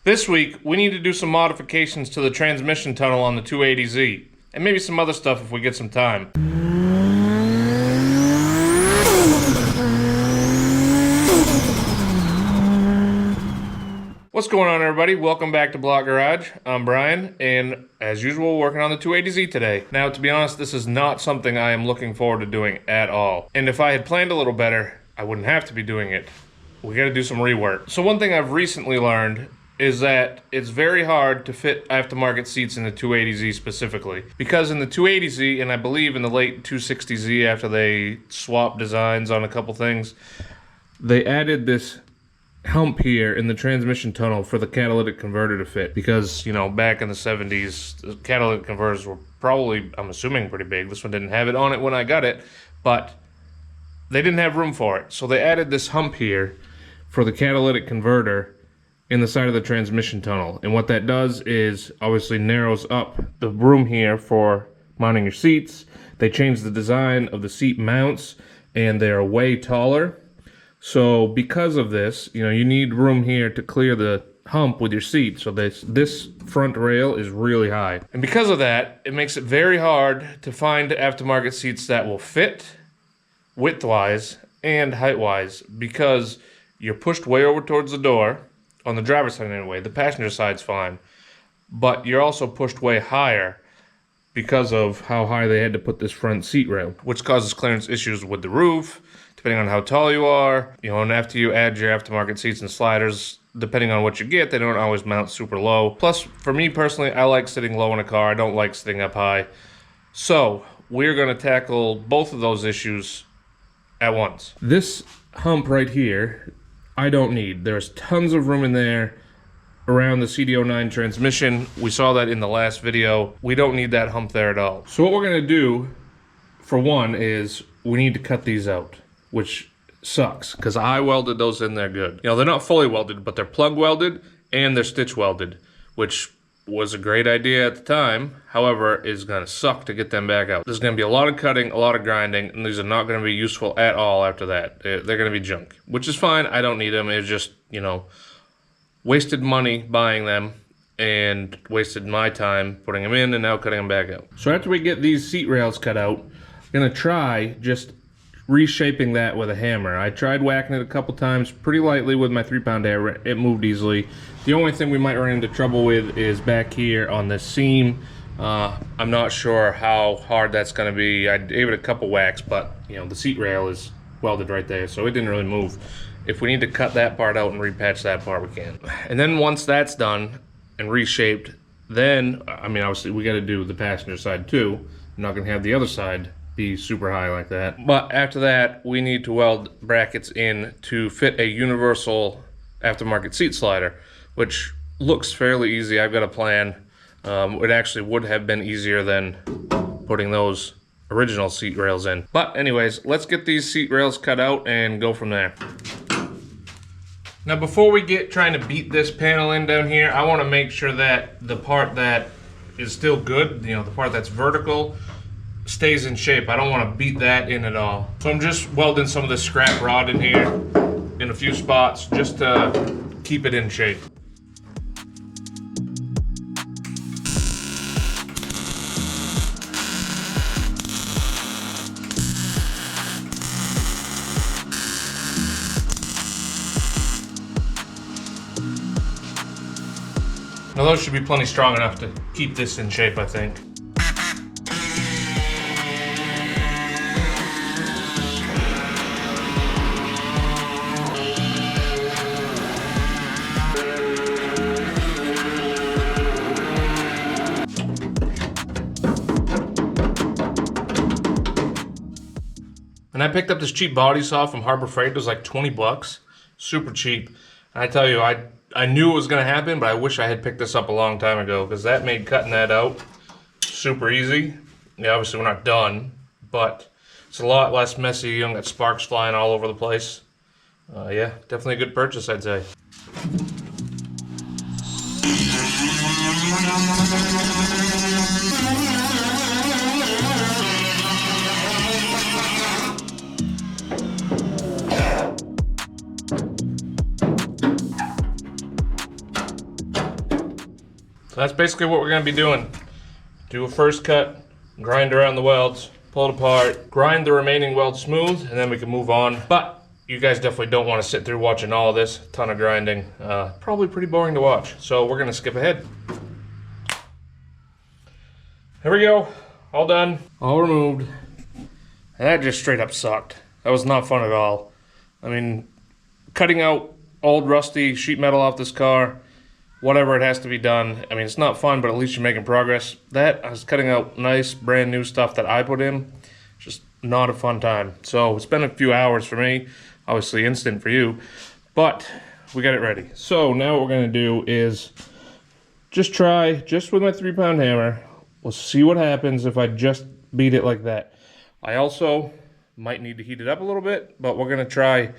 This week, we need to do some modifications to the transmission tunnel on the 280Z, and maybe some other stuff if we get some time. What's going on, everybody? Welcome back to Block Garage. I'm Brian, and as usual, working on the 280Z today. Now, to be honest, this is not something I am looking forward to doing at all. And if I had planned a little better, I wouldn't have to be doing it. We gotta do some rework. So one thing I've recently learned is that it's very hard to fit aftermarket seats in the 280Z specifically. Because in the 280Z, and I believe in the late 260Z after they swapped designs on a couple things, they added this hump here in the transmission tunnel for the catalytic converter to fit. Because, you know, back in the 70s, the catalytic converters were probably, I'm assuming, pretty big. This one didn't have it on it when I got it, but they didn't have room for it. So they added this hump here for the catalytic converter in the side of the transmission tunnel. And what that does is obviously narrows up the room here for mounting your seats. They changed the design of the seat mounts and they are way taller. So because of this, you know, you need room here to clear the hump with your seat. So this front rail is really high. And because of that, it makes it very hard to find aftermarket seats that will fit width-wise and height-wise, because you're pushed way over towards the door. On the driver's side anyway, the passenger side's fine. But you're also pushed way higher because of how high they had to put this front seat rail, which causes clearance issues with the roof, depending on how tall you are. You know, and after you add your aftermarket seats and sliders, depending on what you get, they don't always mount super low. Plus, for me personally, I like sitting low in a car. I don't like sitting up high. So, we're gonna tackle both of those issues at once. This hump right here, I don't need. There's tons of room in there around the CD09 transmission. We saw that in the last video. We don't need that hump there at all. So what we're gonna do, for one, is we need to cut these out, which sucks, because I welded those in there good. You know, they're not fully welded, but they're plug welded and they're stitch welded, which was a great idea at the time. However, it's gonna suck to get them back out. There's gonna be a lot of cutting, a lot of grinding, and these are not gonna be useful at all after that. They're gonna be junk, which is fine. I don't need them. It's just, you know, wasted money buying them and wasted my time putting them in and now cutting them back out. So after we get these seat rails cut out, I'm gonna try just reshaping that with a hammer. I tried whacking it a couple times pretty lightly with my 3-pound hammer. It moved easily. The only thing we might run into trouble with is back here on this seam. I'm not sure how hard that's gonna be. I gave it a couple whacks, but you know, the seat rail is welded right there, so it didn't really move. If we need to cut that part out and repatch that part, we can. And then once that's done and reshaped, then, I mean, obviously we gotta do the passenger side too. I'm not gonna have the other side be super high like that. But after that, we need to weld brackets in to fit a universal aftermarket seat slider, which looks fairly easy. I've got a plan. It actually would have been easier than putting those original seat rails in. But anyways, let's get these seat rails cut out and go from there. Now before we get trying to beat this panel in down here, I want to make sure that the part that is still good, you know, the part that's vertical, stays in shape. I don't want to beat that in at all. So I'm just welding some of this scrap rod in here in a few spots just to keep it in shape. Now those should be plenty strong enough to keep this in shape, I think. And I picked up this cheap body saw from Harbor Freight. It was like 20 bucks, super cheap. And I tell you, I knew it was gonna happen, but I wish I had picked this up a long time ago, because that made cutting that out super easy. Yeah, obviously we're not done, but it's a lot less messy. You don't get sparks flying all over the place. Yeah, definitely a good purchase, I'd say. So that's basically what we're gonna be doing. Do a first cut, grind around the welds, pull it apart, grind the remaining welds smooth, and then we can move on. But you guys definitely don't want to sit through watching all of this, ton of grinding. Probably pretty boring to watch. So we're gonna skip ahead. There we go, all done, all removed. And that just straight up sucked. That was not fun at all. I mean, cutting out old rusty sheet metal off this car, whatever it has to be done. I mean, it's not fun, but at least you're making progress. That, I was cutting out nice, brand new stuff that I put in. Just not a fun time. So it's been a few hours for me, obviously instant for you, but we got it ready. So now what we're gonna do is just try, just with my 3-pound hammer. We'll see what happens if I just beat it like that. I also might need to heat it up a little bit, but we're gonna try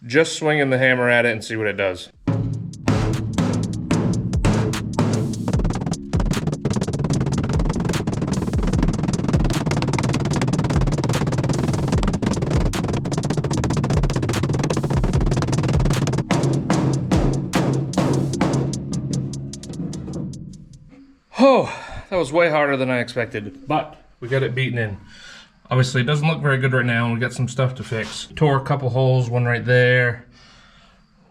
just swinging the hammer at it and see what it does. Oh, that was way harder than I expected, but we got it beaten in. Obviously, it doesn't look very good right now, and we got some stuff to fix. Tore a couple holes, one right there,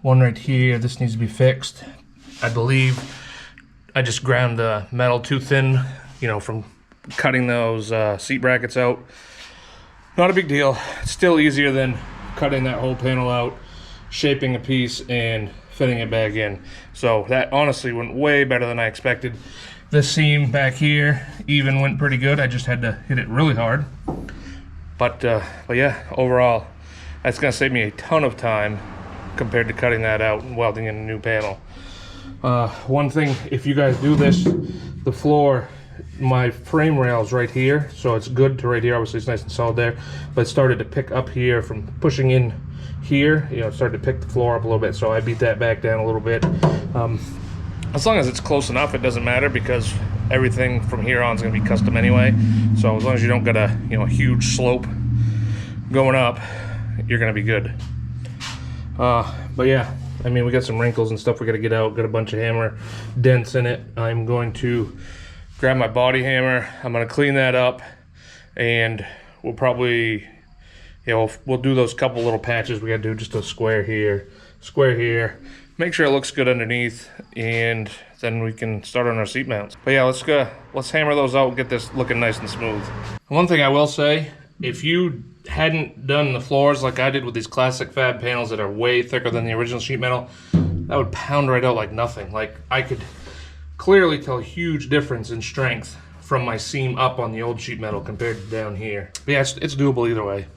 one right here. This needs to be fixed. I believe I just ground the metal too thin, you know, from cutting those seat brackets out. Not a big deal. It's still easier than cutting that whole panel out, shaping a piece, and fitting it back in. So that honestly went way better than I expected. This seam back here even went pretty good. I just had to hit it really hard. But yeah, overall, that's gonna save me a ton of time compared to cutting that out and welding in a new panel. One thing, if you guys do this, the floor, my frame rail's right here, so it's good to right here. Obviously it's nice and solid there, but it started to pick up here from pushing in here. You know, it started to pick the floor up a little bit, so I beat that back down a little bit. As long as it's close enough, it doesn't matter, because everything from here on is going to be custom anyway. So as long as you don't got a, you know, a huge slope going up, you're going to be good. But yeah, I mean, we got some wrinkles and stuff we got to get out. Got a bunch of hammer dents in it. I'm going to grab my body hammer. I'm going to clean that up, and we'll probably, you know, we'll do those couple little patches we got to do, just a square here, make sure it looks good underneath, and then we can start on our seat mounts. But yeah, let's hammer those out, get this looking nice and smooth. One thing I will say, if you hadn't done the floors like I did with these classic fab panels that are way thicker than the original sheet metal, that would pound right out like nothing. Like, I could clearly tell a huge difference in strength from my seam up on the old sheet metal compared to down here. But yeah, it's doable either way.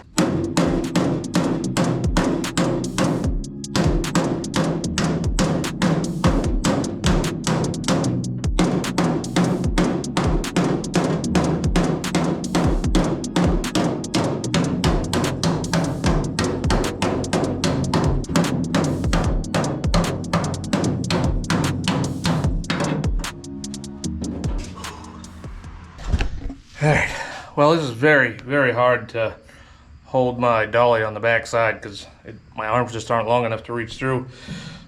Alright, well, this is very, very hard to hold my dolly on the back side because my arms just aren't long enough to reach through.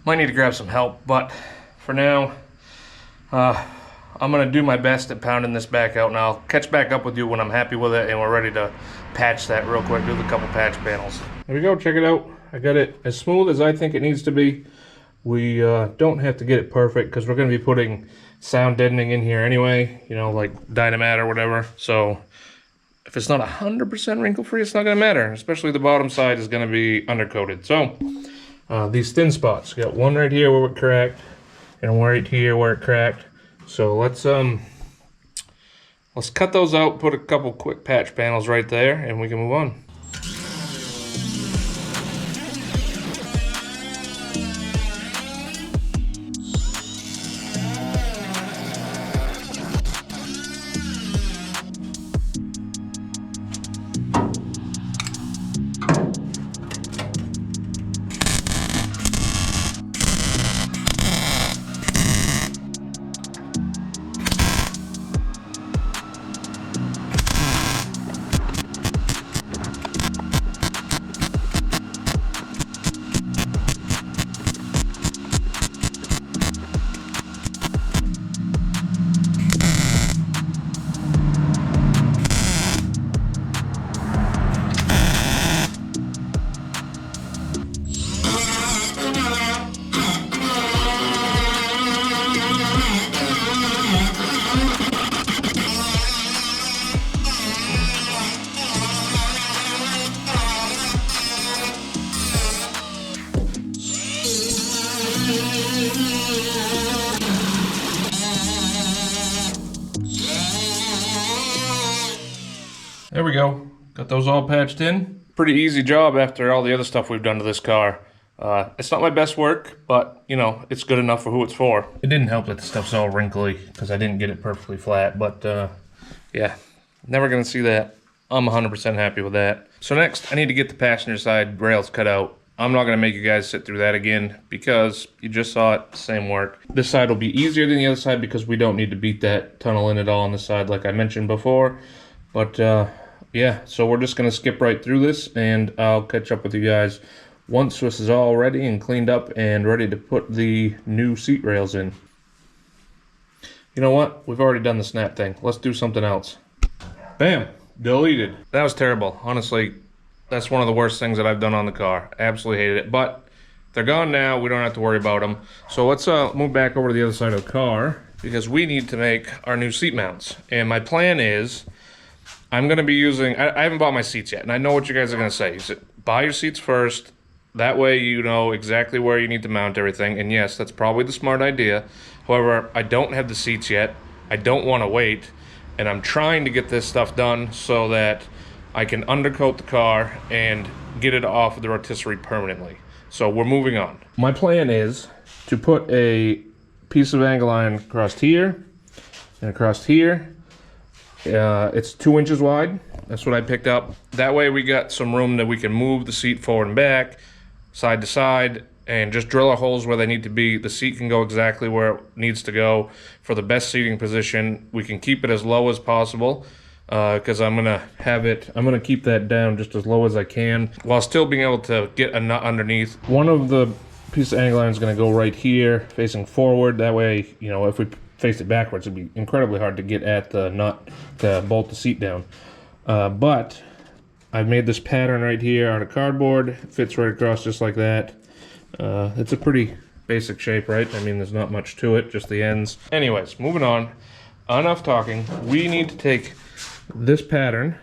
Might need to grab some help, but for now, I'm going to do my best at pounding this back out, and I'll catch back up with you when I'm happy with it and we're ready to patch that real quick, do the couple patch panels. There we go, check it out. I got it as smooth as I think it needs to be. We don't have to get it perfect because we're going to be putting sound deadening in here anyway, you know, like Dynamat or whatever. So if it's not 100% wrinkle free, it's not going to matter, especially the bottom side is going to be undercoated. So these thin spots, we got one right here where it cracked and one right here where it cracked. So let's cut those out, put a couple quick patch panels right there, and we can move on. There we go. Got those all patched in. Pretty easy job after all the other stuff we've done to this car. It's not my best work, but, you know, it's good enough for who it's for. It didn't help that the stuff's all wrinkly, because I didn't get it perfectly flat, but, yeah. Never gonna see that. I'm 100% happy with that. So next, I need to get the passenger side rails cut out. I'm not gonna make you guys sit through that again, because you just saw it, same work. This side will be easier than the other side, because we don't need to beat that tunnel in at all on this side, like I mentioned before. But, yeah, so we're just gonna skip right through this, and I'll catch up with you guys once this is all ready and cleaned up and ready to put the new seat rails in. You know what? We've already done the snap thing. Let's do something else. Bam! Deleted. That was terrible. Honestly, that's one of the worst things that I've done on the car. Absolutely hated it. But they're gone now. We don't have to worry about them. So let's move back over to the other side of the car, because we need to make our new seat mounts. And my plan is, I'm going to be using... I haven't bought my seats yet, and I know what you guys are going to say. You said, buy your seats first. That way you know exactly where you need to mount everything. And yes, that's probably the smart idea. However, I don't have the seats yet. I don't want to wait. And I'm trying to get this stuff done so that I can undercoat the car and get it off of the rotisserie permanently. So we're moving on. My plan is to put a piece of angle iron across here and across here. It's 2 inches wide. That's what I picked up. That way we got some room that we can move the seat forward and back, side to side, and just drill our holes where they need to be. The seat can go exactly where it needs to go for the best seating position. We can keep it as low as possible, because I'm gonna keep that down just as low as I can while still being able to get a nut underneath. One of the piece of angle iron is gonna go right here facing forward. That way, you know, if we face it backwards, it'd be incredibly hard to get at the nut to bolt the seat down. But I've made this pattern right here out of cardboard. It fits right across just like that. It's a pretty basic shape, right? I mean, there's not much to it, just the ends. Anyways, moving on. Enough talking. We need to take this pattern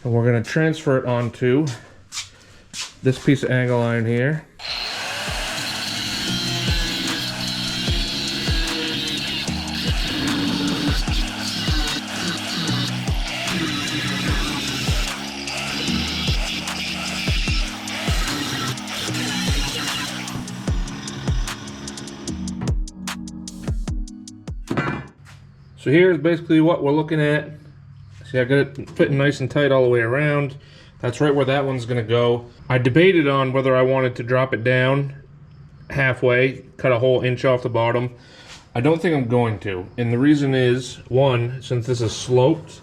and we're going to transfer it onto this piece of angle iron here. So here's basically what we're looking at. See, I got it fitting nice and tight all the way around. That's right where that one's gonna go. I debated on whether I wanted to drop it down halfway, cut a whole inch off the bottom. I don't think I'm going to. And the reason is, one, since this is sloped,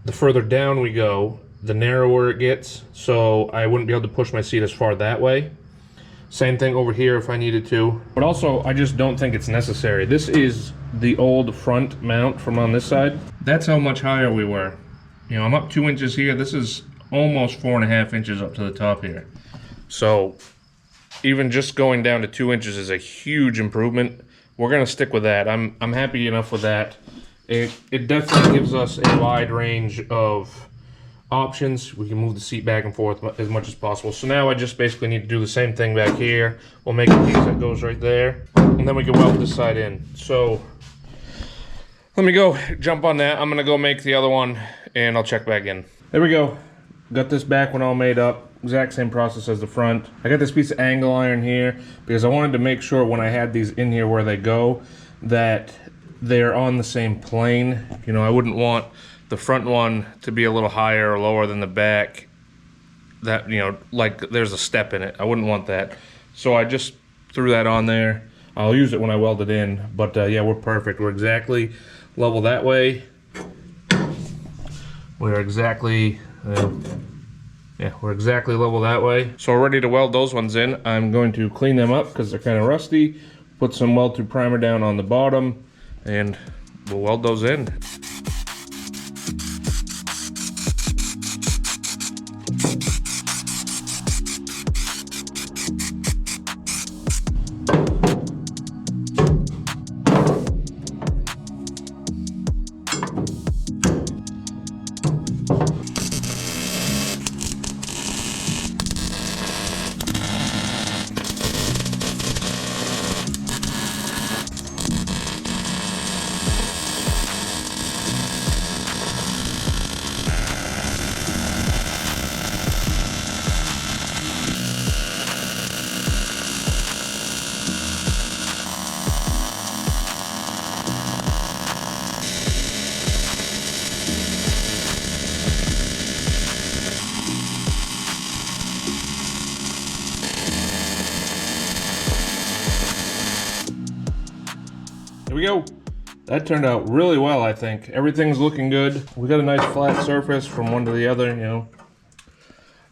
the further down we go, the narrower it gets. So I wouldn't be able to push my seat as far that way. Same thing over here if I needed to. But also, I just don't think it's necessary. This is the old front mount from on this side. That's how much higher we were. You know, I'm up 2 inches here. This is almost 4.5 inches up to the top here. So even just going down to 2 inches is a huge improvement. We're gonna stick with that. I'm happy enough with that. It definitely gives us a wide range of options. We can move the seat back and forth as much as possible. So now I just basically need to do the same thing back here. We'll make a piece that goes right there, and then we can weld this side in. So let me go jump on that. I'm gonna go make the other one and I'll check back in. There we go. Got this back one all made up. Exact same process as the front. I got this piece of angle iron here because I wanted to make sure when I had these in here where they go that they're on the same plane. You know, I wouldn't want the front one to be a little higher or lower than the back. That, you know, like there's a step in it. I wouldn't want that. So I just threw that on there. I'll use it when I weld it in. But yeah, we're perfect. We're exactly level that way. We're exactly, yeah, we're exactly level that way. So we're ready to weld those ones in. I'm going to clean them up because they're kind of rusty. Put some weld-through primer down on the bottom, and we'll weld those in. we go. That turned out really well, I think. Everything's looking good. We got a nice flat surface from one to the other, you know.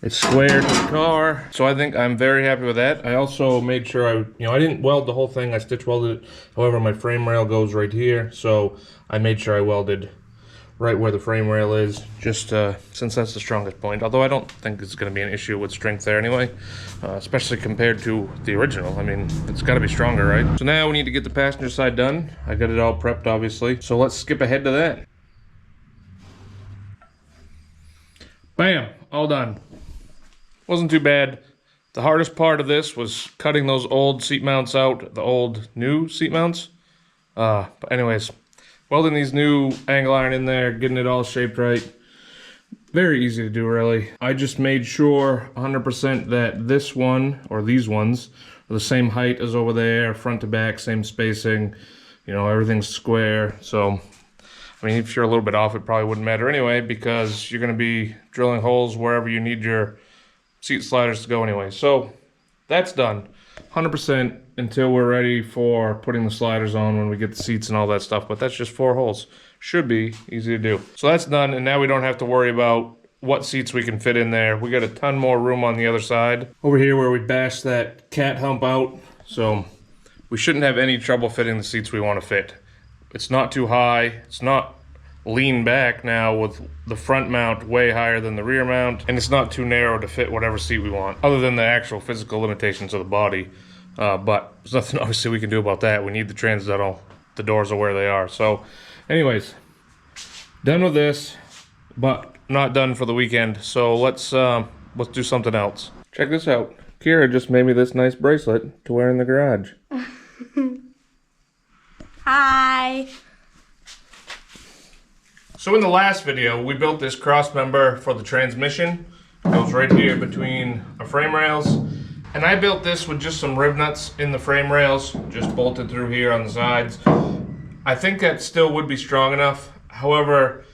It's square to the car, so I think I'm very happy with that. I also made sure I didn't weld the whole thing, I stitch welded it. However, my frame rail goes right here, so I made sure I welded right where the frame rail is, just since that's the strongest point. Although I don't think it's going to be an issue with strength there anyway, especially compared to the original. I mean, it's got to be stronger, right? So now we need to get the passenger side done. I got it all prepped, obviously. So let's skip ahead to that. Bam, all done. Wasn't too bad. The hardest part of this was cutting those old seat mounts out, the old new seat mounts. But anyways, welding these new angle iron in there, getting it all shaped right. Very easy to do, really. I just made sure 100% that this one, or these ones, are the same height as over there, front to back, same spacing. You know, everything's square. So, I mean, if you're a little bit off, it probably wouldn't matter anyway, because you're going to be drilling holes wherever you need your seat sliders to go anyway. So that's done 100% until we're ready for putting the sliders on when we get the seats and all that stuff. But that's just 4 holes. Should be easy to do. So that's done, and now we don't have to worry about what seats we can fit in there. We got a ton more room on the other side over here where we bashed that cat hump out. So we shouldn't have any trouble fitting the seats we want to fit. It's not too high. It's not lean back now with the front mount way higher than the rear mount, and it's not too narrow to fit whatever seat we want, other than the actual physical limitations of the body. But there's nothing obviously we can do about that. We need the transcendental. The doors are where they are. So anyways, done with this, but not done for the weekend. So let's do something else. Check this out. Kira just made me this nice bracelet to wear in the garage. Hi. So in the last video, we built this cross member for the transmission. It goes right here between our frame rails. And I built this with just some riv nuts in the frame rails, just bolted through here on the sides. I think that still would be strong enough. However,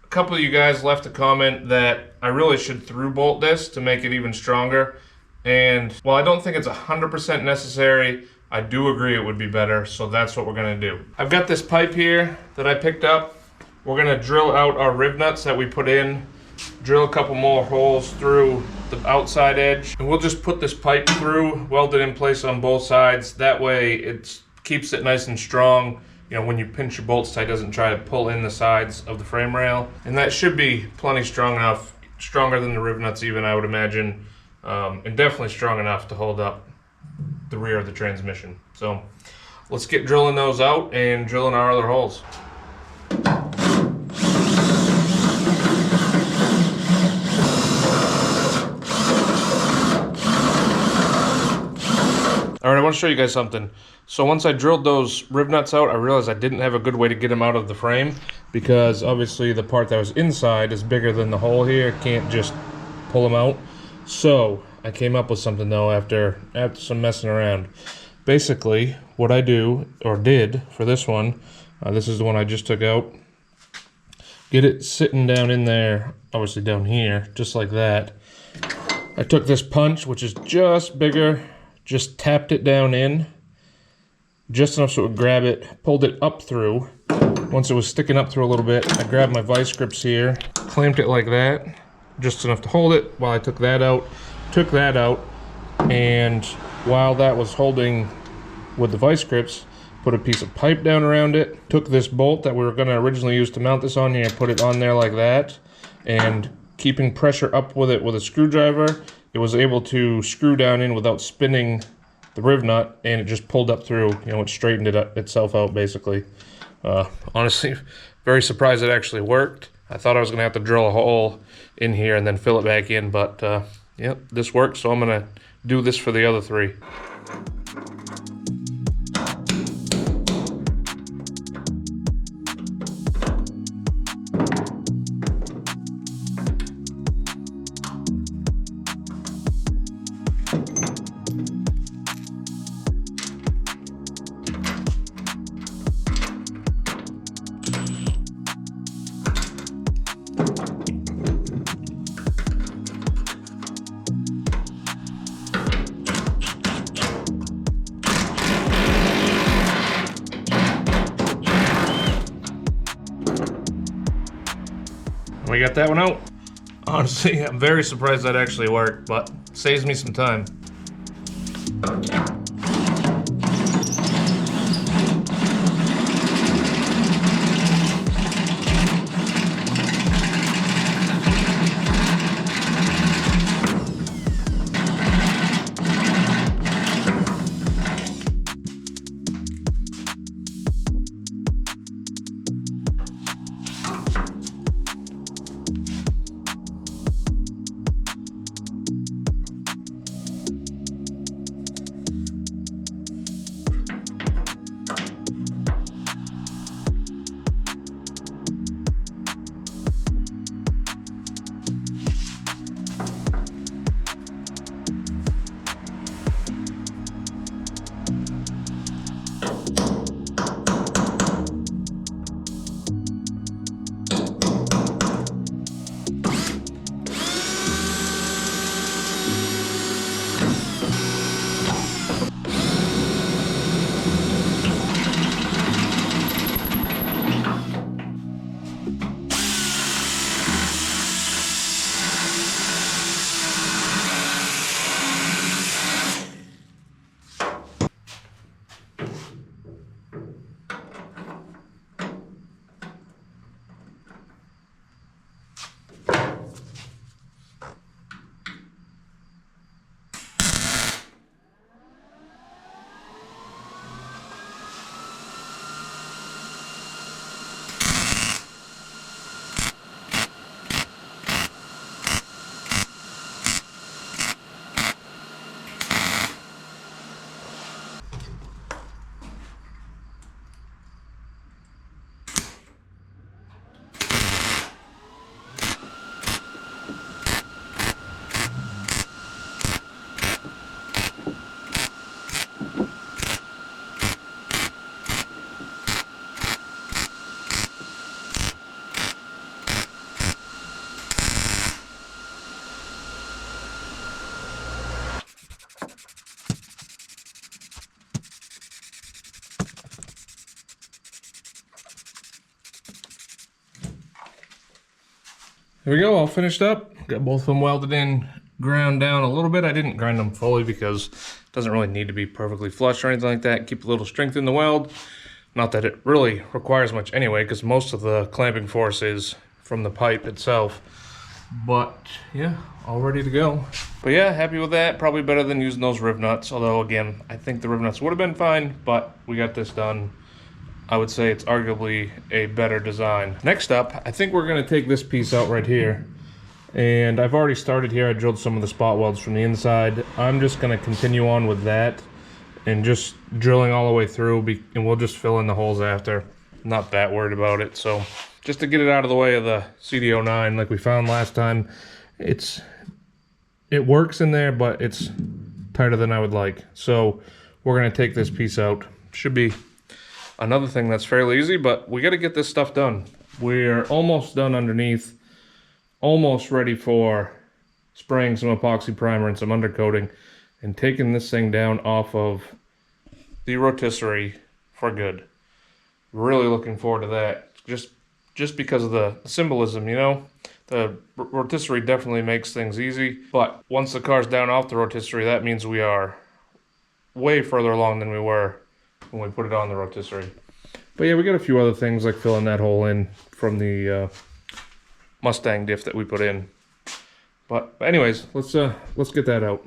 a couple of you guys left a comment that I really should through bolt this to make it even stronger. And while I don't think it's 100% necessary, I do agree it would be better. So that's what we're gonna do. I've got this pipe here that I picked up. We're gonna drill out our riv nuts that we put in, drill a couple more holes through the outside edge, and we'll just put this pipe through, weld it in place on both sides. That way it keeps it nice and strong. You know, when you pinch your bolts tight, it doesn't try to pull in the sides of the frame rail. And that should be plenty strong enough, stronger than the riv nuts even, I would imagine, and definitely strong enough to hold up the rear of the transmission. So let's get drilling those out and drilling our other holes. All right, I want to show you guys something. So once I drilled those riv nuts out, I realized I didn't have a good way to get them out of the frame, because obviously the part that was inside is bigger than the hole here. Can't just pull them out. So I came up with something though after some messing around. Basically, what I do, or did for this one, this is the one I just took out. Get it sitting down in there, obviously down here, just like that. I took this punch, which is just bigger, just tapped it down in, just enough so it would grab it, pulled it up through. Once it was sticking up through a little bit, I grabbed my vice grips here, clamped it like that, just enough to hold it while I took that out, and while that was holding with the vice grips, put a piece of pipe down around it, took this bolt that we were gonna originally use to mount this on here, put it on there like that, and keeping pressure up with it with a screwdriver, it was able to screw down in without spinning the riv nut, and it just pulled up through. You know, it straightened itself out basically. Honestly, very surprised it actually worked. I thought I was gonna have to drill a hole in here and then fill it back in, but yep, this worked. So I'm gonna do this for the other 3. We got that one out. Honestly, I'm very surprised that actually worked, but saves me some time. There we go, all finished up. Got both of them welded in, ground down a little bit. I didn't grind them fully because it doesn't really need to be perfectly flush or anything like that. Keep a little strength in the weld. Not that it really requires much anyway, because most of the clamping force is from the pipe itself. But yeah, all ready to go. But yeah, happy with that. Probably better than using those riv nuts. Although again, I think the riv nuts would have been fine, but we got this done. I would say it's arguably a better design. Next up, I think we're gonna take this piece out right here. And I've already started here. I drilled some of the spot welds from the inside. I'm just gonna continue on with that and just drilling all the way through, and we'll just fill in the holes after. Not that worried about it. So just to get it out of the way of the CD09 like we found last time, it works in there, but it's tighter than I would like. So we're gonna take this piece out. Should be another thing that's fairly easy, but we got to get this stuff done. We're almost done underneath, almost ready for spraying some epoxy primer and some undercoating and taking this thing down off of the rotisserie for good. Really looking forward to that, just because of the symbolism, you know? The rotisserie definitely makes things easy, but once the car's down off the rotisserie, that means we are way further along than we were when we put it on the rotisserie. But yeah, we got a few other things like filling that hole in from the Mustang diff that we put in. But anyways, let's get that out.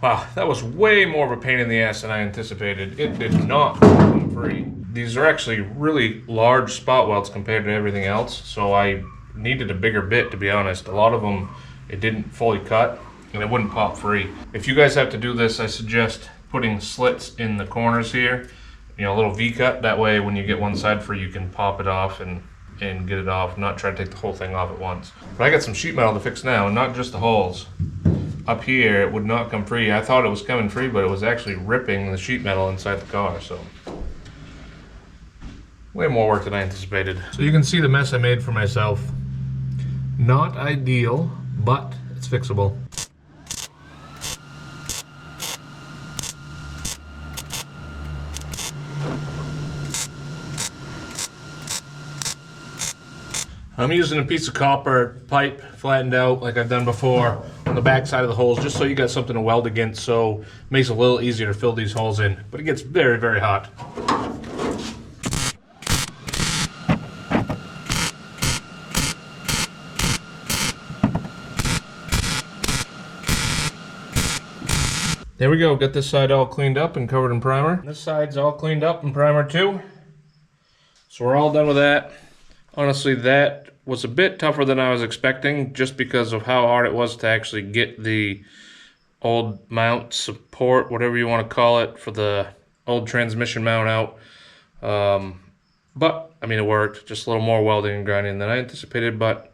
Wow, that was way more of a pain in the ass than I anticipated. It did not come free. These are actually really large spot welds compared to everything else, so I needed a bigger bit, to be honest. A lot of them, it didn't fully cut, and it wouldn't pop free. If you guys have to do this, I suggest putting slits in the corners here, you know, a little V-cut. That way, when you get one side free, you can pop it off and get it off, not try to take the whole thing off at once. But I got some sheet metal to fix now, and not just the holes. up here, it would not come free. I thought it was coming free, but it was actually ripping the sheet metal inside the car, so. Way more work than I anticipated. So you can see the mess I made for myself. Not ideal, but it's fixable. I'm using a piece of copper pipe flattened out like I've done before on the back side of the holes, just so you got something to weld against, so it makes it a little easier to fill these holes in. But it gets very, very hot. There we go, got this side all cleaned up and covered in primer. This side's all cleaned up and primer too. So we're all done with that. Honestly, that was a bit tougher than I was expecting, just because of how hard it was to actually get the old mount support, whatever you want to call it, for the old transmission mount out. But, I mean, it worked. Just a little more welding and grinding than I anticipated, but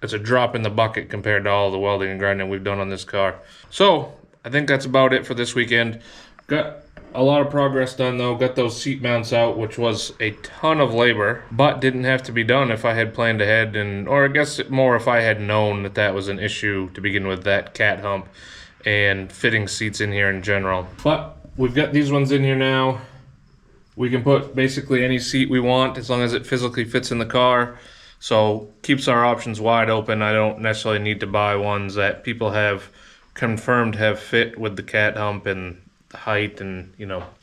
it's a drop in the bucket compared to all the welding and grinding we've done on this car. So, I think that's about it for this weekend. Got a lot of progress done though. Got those seat mounts out, which was a ton of labor, but didn't have to be done if I had planned ahead, or I guess more if I had known that that was an issue to begin with, that cat hump and fitting seats in here in general. But we've got these ones in here now. We can put basically any seat we want as long as it physically fits in the car. So keeps our options wide open. I don't necessarily need to buy ones that people have confirmed have fit with the cat hump and the height, and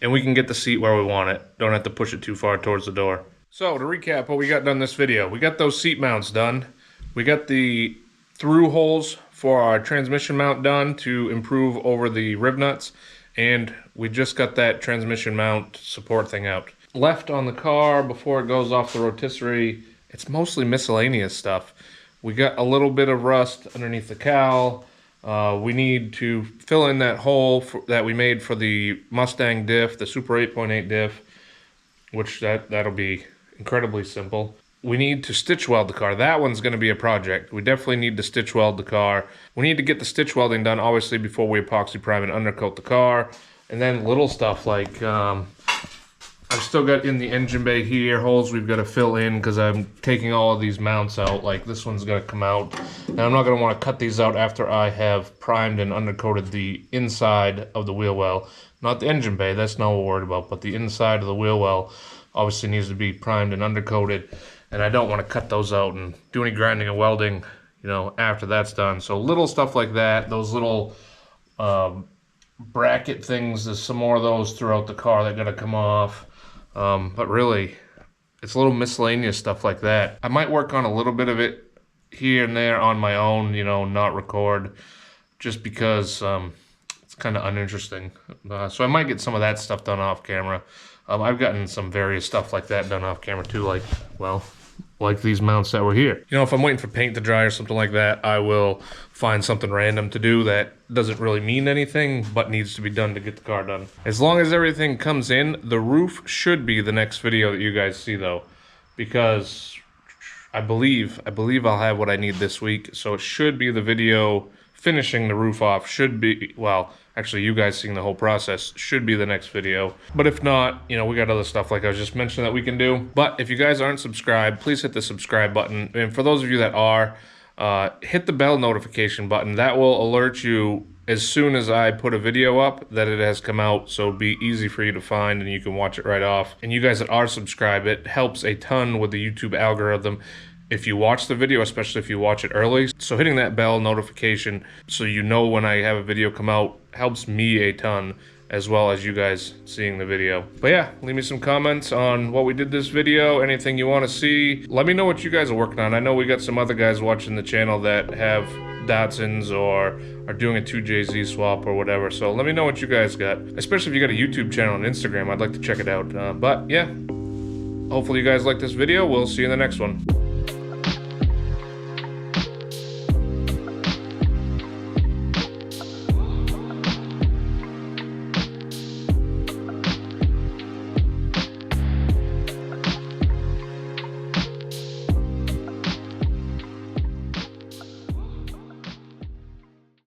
and we can get the seat where we want it. Don't have to push it too far towards the door. So to recap what we got done this video, we got those seat mounts done. We got the through holes for our transmission mount done to improve over the rib nuts, and we just got that transmission mount support thing out. Left on the car before it goes off the rotisserie, it's mostly miscellaneous stuff. We got a little bit of rust underneath the cowl. We need to fill in that hole that we made for the Mustang diff, the Super 8.8 diff, which that'll be incredibly simple. We need to stitch weld the car. That one's going to be a project. We definitely need to stitch weld the car. We need to get the stitch welding done, obviously, before we epoxy prime and undercoat the car. And then little stuff like I've still got in the engine bay here holes we've got to fill in because I'm taking all of these mounts out. Like this one's going to come out, and I'm not going to want to cut these out after I have primed and undercoated the inside of the wheel well. Not the engine bay, that's not what we're worried about, but the inside of the wheel well obviously needs to be primed and undercoated, and I don't want to cut those out and do any grinding and welding, after that's done. So little stuff like that, those little bracket things, there's some more of those throughout the car that got to come off. But really, it's a little miscellaneous stuff like that. I might work on a little bit of it here and there on my own, not record, just because it's kind of uninteresting. So I might get some of that stuff done off camera. I've gotten some various stuff like that done off camera too, like these mounts that were here. If I'm waiting for paint to dry or something like that, I will find something random to do that doesn't really mean anything, but needs to be done to get the car done. As long as everything comes in, the roof should be the next video that you guys see though, because I believe I'll have what I need this week. So it should be the video finishing the roof off, should be, well, actually you guys seeing the whole process should be the next video. But if not, we got other stuff like I was just mentioning that we can do. But if you guys aren't subscribed, please hit the subscribe button. And for those of you that are, hit the bell notification button. That will alert you as soon as I put a video up that it has come out, so it'll be easy for you to find and you can watch it right off. And you guys that are subscribed, it helps a ton with the YouTube algorithm if you watch the video, especially if you watch it early. So hitting that bell notification so you know when I have a video come out helps me a ton, as well as you guys seeing the video. But yeah, leave me some comments on what we did this video, anything you want to see. Let me know what you guys are working on. I know we got some other guys watching the channel that have Datsuns or are doing a 2JZ swap or whatever. So let me know what you guys got, especially if you got a YouTube channel and Instagram. I'd like to check it out. But yeah, hopefully you guys like this video. We'll see you in the next one.